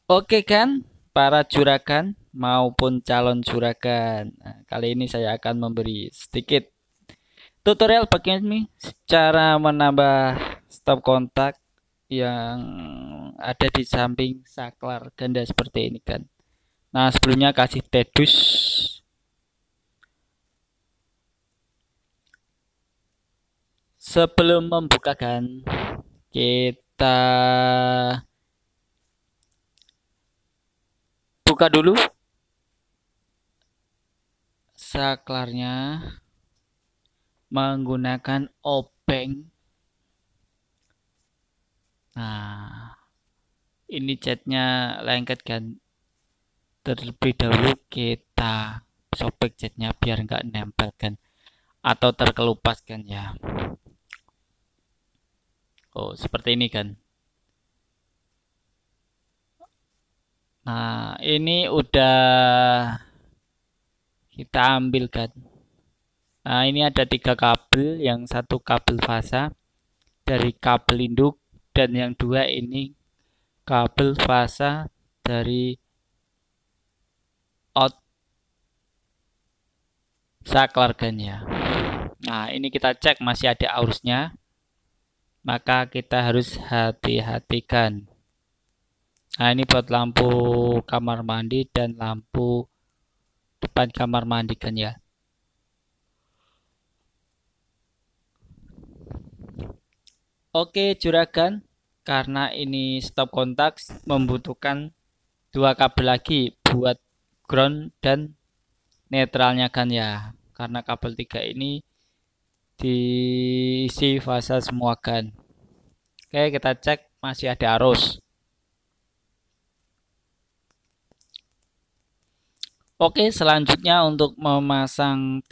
Oke kan, para juragan maupun calon juragan. Nah, kali ini saya akan memberi sedikit tutorial bagaimana cara menambah stop kontak yang ada di samping saklar ganda seperti ini kan. Nah, sebelumnya kasih tedus. Sebelum membukakan, kita buka dulu saklarnya menggunakan obeng. Nah, ini catnya lengket kan. Terlebih dahulu kita sobek catnya biar nggak nempel kan atau terkelupas kan ya. Oh, seperti ini kan. Nah, ini udah kita ambil kan. Nah, ini ada 3 kabel, yang satu kabel fasa dari kabel induk dan yang dua ini kabel fasa dari out saklar kan ya. Nah, ini kita cek masih ada arusnya, maka kita harus hati-hatikan. Nah, ini buat lampu kamar mandi dan lampu depan kamar mandi kan ya. Oke, juragan, karena ini stop kontak membutuhkan 2 kabel lagi buat ground dan netralnya kan ya. Karena kabel 3 ini diisi fasa semua kan. Oke, kita cek masih ada arus. Oke, selanjutnya untuk memasang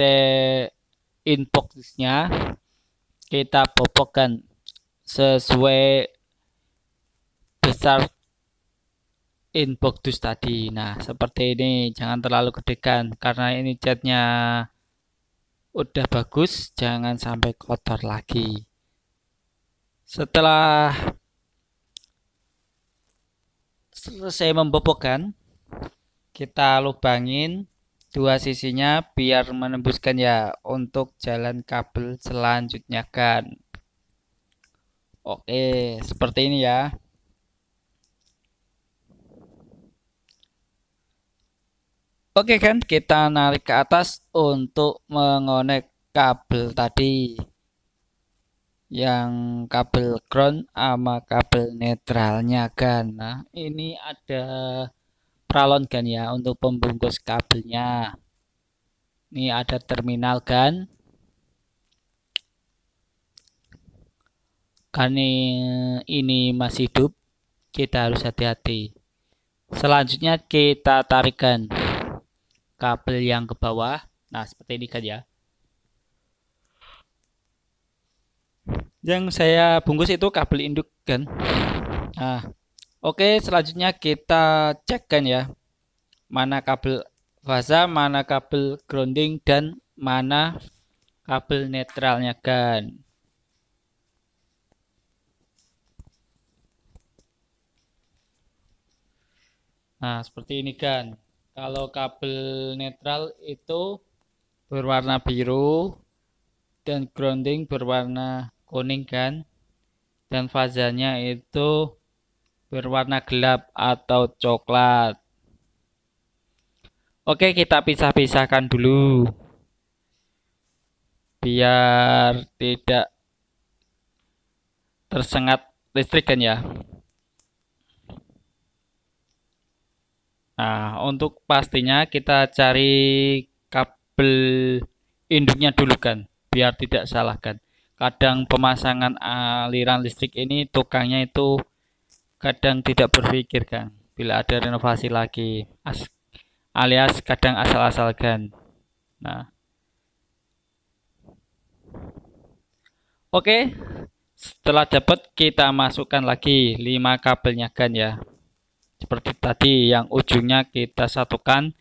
inbox-nya kita bobokkan sesuai besar inbox dus tadi. Nah, seperti ini, jangan terlalu gedekan karena ini catnya udah bagus, jangan sampai kotor lagi. Setelah selesai membobokkan, kita lubangin 2 sisinya biar menembuskan ya untuk jalan kabel selanjutnya kan. Oke, seperti ini ya. Oke kan, kita narik ke atas untuk mengonek kabel tadi. Yang kabel ground sama kabel netralnya kan. Nah, ini ada pralon kan ya untuk pembungkus kabelnya. Ini ada terminal kan. Karena ini masih hidup, kita harus hati-hati. Selanjutnya kita tarikan kabel yang ke bawah. Nah, seperti ini kan ya. Yang saya bungkus itu kabel induk kan. Nah, oke, selanjutnya kita cek kan ya. Mana kabel fasa, mana kabel grounding, dan mana kabel netralnya kan. Nah, seperti ini kan. Kalau kabel netral itu berwarna biru dan grounding berwarna kuning kan. Dan fasanya itu berwarna gelap atau coklat. Oke, kita pisah-pisahkan dulu biar tidak tersengat listrik kan ya. Nah, untuk pastinya kita cari kabel induknya dulu kan, biar tidak salah kan. Kadang pemasangan aliran listrik ini tukangnya itu kadang tidak berpikir kan, bila ada renovasi lagi, alias kadang asal-asalkan. Nah, oke, setelah dapat kita masukkan lagi 5 kabelnya kan ya. Seperti tadi yang ujungnya kita satukan,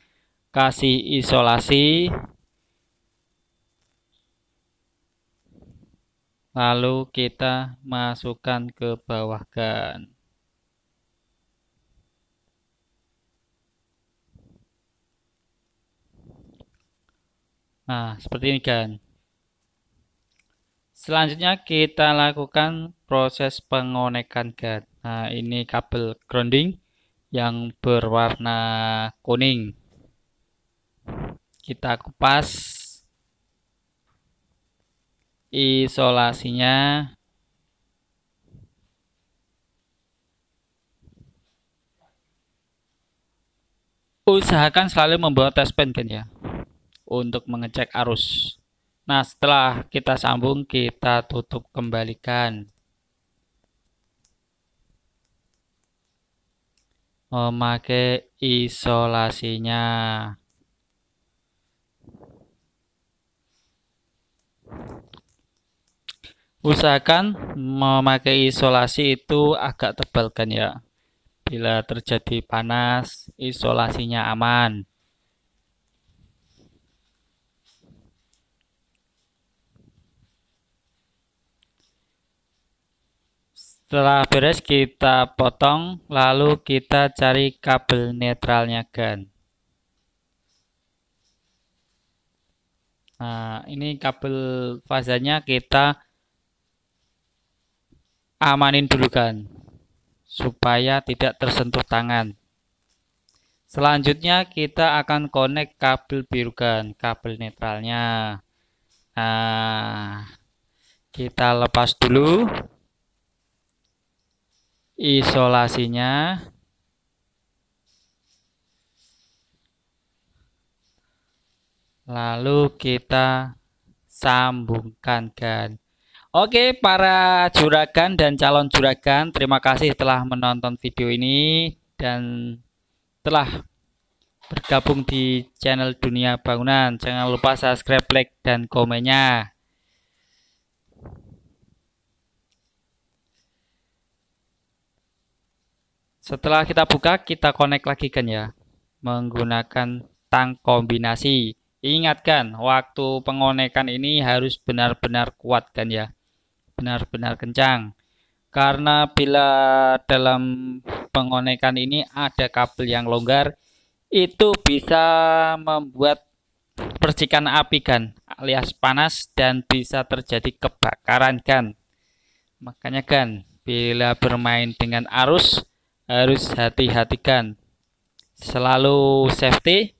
kasih isolasi, lalu kita masukkan ke bawah kan. Nah, seperti ini kan. Selanjutnya kita lakukan proses pengonekan kan. Nah, ini kabel grounding yang berwarna kuning. Kita kupas isolasinya. Usahakan selalu membawa tespen kan ya, untuk mengecek arus. Nah, setelah kita sambung, kita tutup kembalikan. Memakai isolasinya. Usahakan memakai isolasi itu agak tebal kan ya. Bila terjadi panas, isolasinya aman. Setelah beres kita potong, lalu kita cari kabel netralnya kan. Nah, ini kabel fasanya kita amanin dulu kan, supaya tidak tersentuh tangan. Selanjutnya kita akan connect kabel biru kan, kabel netralnya. Nah, kita lepas dulu isolasinya. Lalu kita sambungkan kan. Oke, para juragan dan calon juragan, terima kasih telah menonton video ini dan telah bergabung di channel Dunia Bangunan. Jangan lupa subscribe, like, dan komennya. Setelah kita buka, kita connect lagi kan ya, menggunakan tang kombinasi. Ingatkan, waktu pengonekan ini harus benar-benar kuat kan ya, benar-benar kencang. Karena bila dalam pengonekan ini ada kabel yang longgar, itu bisa membuat percikan api kan, alias panas, dan bisa terjadi kebakaran kan. Makanya kan, bila bermain dengan arus, harus hati-hati kan. Selalu safety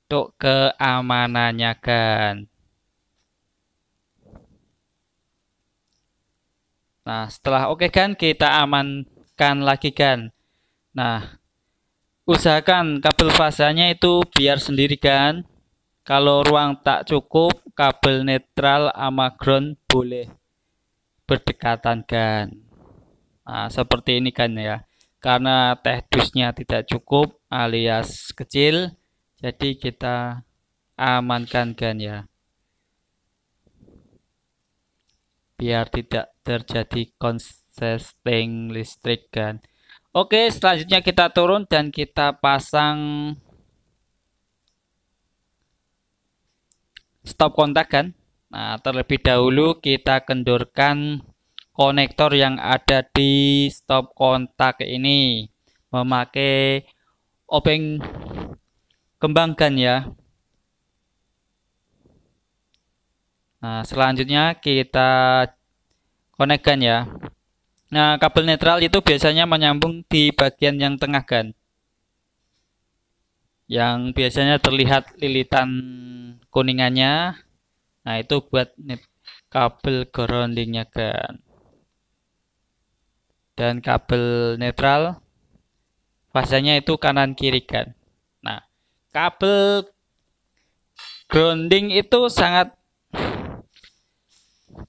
untuk keamanannya kan. Nah, setelah oke kan, kita amankan lagi kan. Nah, usahakan kabel fasanya itu biar sendiri kan. Kalau ruang tak cukup, kabel netral sama ground boleh berdekatan kan. Nah, seperti ini kan ya. Karena tehdusnya tidak cukup alias kecil, jadi kita amankan kan ya. Biar tidak terjadi konsleting listrik kan. Oke, selanjutnya kita turun dan kita pasang stop kontak kan. Nah, terlebih dahulu kita kendorkan konektor yang ada di stop kontak ini memakai obeng kembang kan ya. Nah, selanjutnya kita konekkan ya. Nah, kabel netral itu biasanya menyambung di bagian yang tengah kan, yang biasanya terlihat lilitan kuningannya. Nah, itu buat kabel groundingnya kan. Dan kabel netral fasanya itu kanan kiri kan. Nah, kabel grounding itu sangat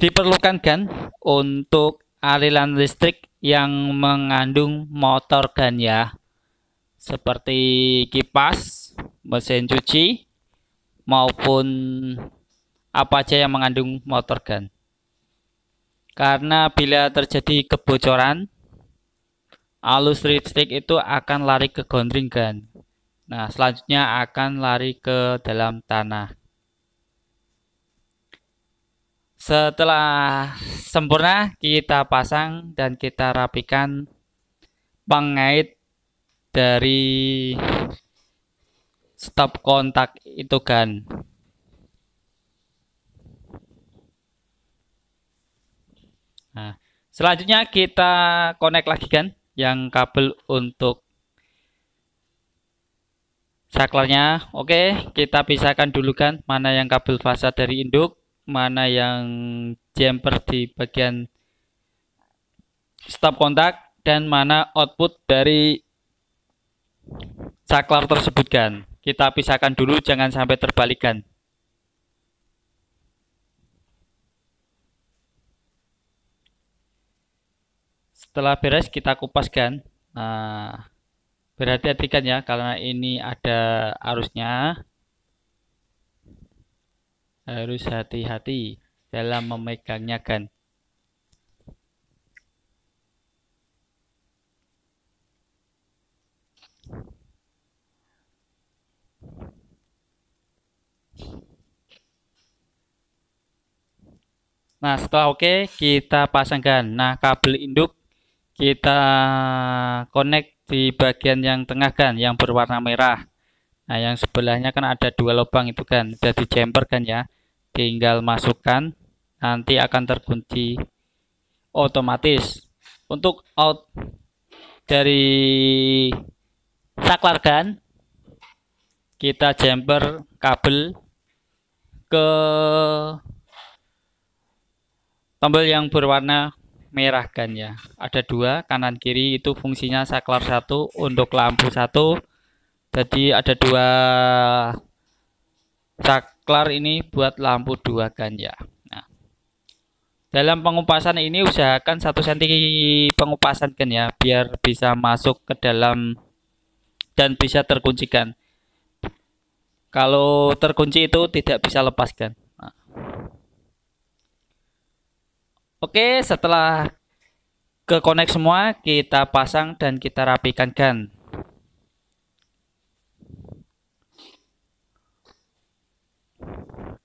diperlukan kan untuk aliran listrik yang mengandung motor kan ya, seperti kipas, mesin cuci, maupun apa aja yang mengandung motor kan. Karena bila terjadi kebocoran, arus listrik itu akan lari ke grounding kan. Nah, selanjutnya akan lari ke dalam tanah. Setelah sempurna, kita pasang dan kita rapikan pengait dari stop kontak itu kan. Nah, selanjutnya kita connect lagi kan yang kabel untuk saklarnya. Oke, kita pisahkan dulu kan mana yang kabel fasa dari induk, mana yang jumper di bagian stop kontak, dan mana output dari saklar tersebut kan. Kita pisahkan dulu, jangan sampai terbalikan. Setelah beres kita kupaskan. Nah, berhati-hati kan ya, karena ini ada arusnya. Harus hati-hati dalam memegangnya kan. Nah, setelah oke, kita pasangkan. Nah, kabel induk kita connect di bagian yang tengah kan, yang berwarna merah. Nah, yang sebelahnya kan ada 2 lubang itu kan, udah di jumper kan ya. Tinggal masukkan, nanti akan terkunci otomatis. Untuk out dari saklar kan, kita jumper kabel ke tombol yang berwarna merah kan ya. Ada 2 kanan kiri, itu fungsinya saklar 1 untuk lampu 1. Jadi ada 2 saklar ini buat lampu 2 kan ya. Nah, dalam pengupasan ini usahakan 1 cm pengupasan kan ya, biar bisa masuk ke dalam dan bisa terkuncikan. Kalau terkunci itu tidak bisa lepaskan. Nah. Oke, setelah ke connect semua, kita pasang dan kita rapikan kan.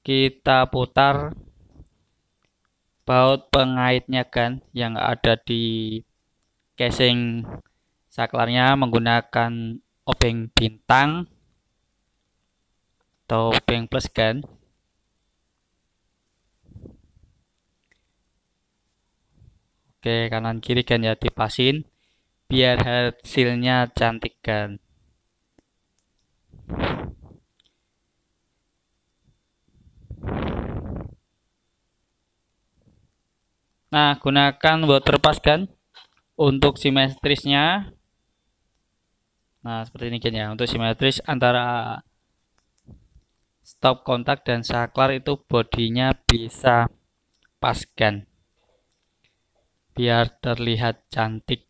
Kita putar baut pengaitnya kan yang ada di casing saklarnya menggunakan obeng bintang atau obeng plus kan. Oke, kanan kiri kan ya, dipasin biar hasilnya cantik kan. Nah, gunakan water pass kan untuk simetrisnya. Nah, seperti ini kan ya, untuk simetris antara stop kontak dan saklar itu bodinya bisa pas kan, biar terlihat cantik.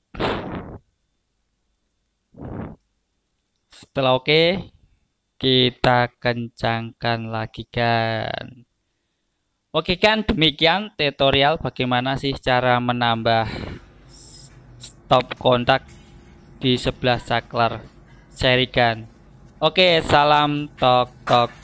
Setelah oke, kita kencangkan lagi kan. Oke kan, demikian tutorial bagaimana sih cara menambah stop kontak di sebelah saklar seri gun. Oke, salam tok tok.